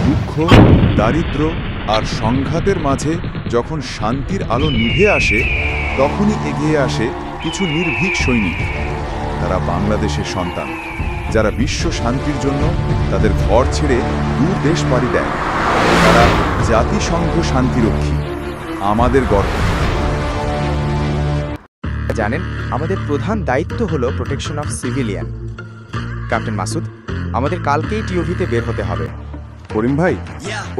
দুঃখ, দারিদ্র্য আর সংঘাতের মাঝে যখন শান্তির আলো নিভে আসে, তখনই এগিয়ে আসে কিছু নির্ভীক সৈনিক। তারা বাংলাদেশের সন্তান, যারা বিশ্ব শান্তির জন্য তাদের ঘর ছেড়ে দূর দেশ পাড়ি দেয়। তারা জাতিসংঘ শান্তিরক্ষী, আমাদের গর্ব। জানেন, আমাদের প্রধান দায়িত্ব হলো protection of civilian. Captain Masud, আমাদের কালকেই টিওভিতে বের হতে হবে। করিম ভাই,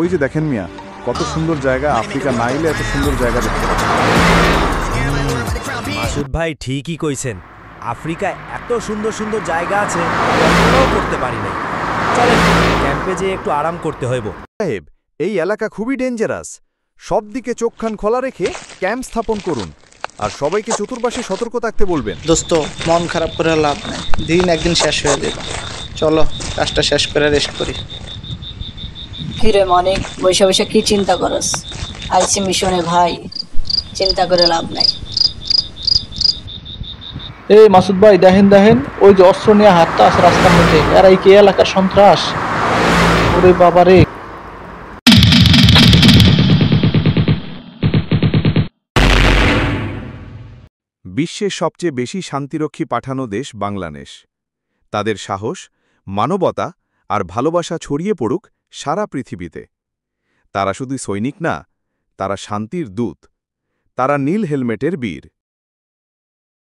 ওই যে দেখেন মিয়া, কত সুন্দর জায়গা। আফ্রিকা না এলে এত সুন্দর জায়গা দেখতে পাচ্ছি। মাসুদ ভাই ঠিকই কইছেন, আফ্রিকায় এত সুন্দর সুন্দর জায়গা আছে, কল্পনাও করতে পারি নাই। চলেন ক্যাম্পে যেয়ে একটু আরাম করতে হইব। সাহেব, এই এলাকা খুবই ডেঞ্জারাস। সব দিকে চোখ কান খোলা রেখে ক্যাম্প স্থাপন করুন, আর সবাইকে চতুর্পাশে সতর্ক থাকতে বলবেন। দোস্ত, মন খারাপ করে লাভ নাই, দিন একদিন শেষ হয়ে যাবে। চলো কাজটা শেষ করে রেস্ট করি। কিরে মানিক, বৈশা বৈশা কি চিন্তা করস? আইসি মিশনে ভাই, চিন্তা করে লাভ নাই। এই মাসুদ ভাই, দেখেন ওই যে অস্ত্র নিয়ে হাতটা আছে রাস্তার মধ্যে, আর এই কে এলাকার সন্ত্রাস। ওরে বাবারে। বিশ্বের সবচেয়ে বেশি শান্তিরক্ষী পাঠানো দেশ বাংলাদেশ। তাদের সাহস, মানবতা আর ভালোবাসা ছড়িয়ে পড়ুক সারা পৃথিবীতে। তারা শুধু সৈনিক না, তারা শান্তির দূত। তারা নীল হেলমেটের বীর।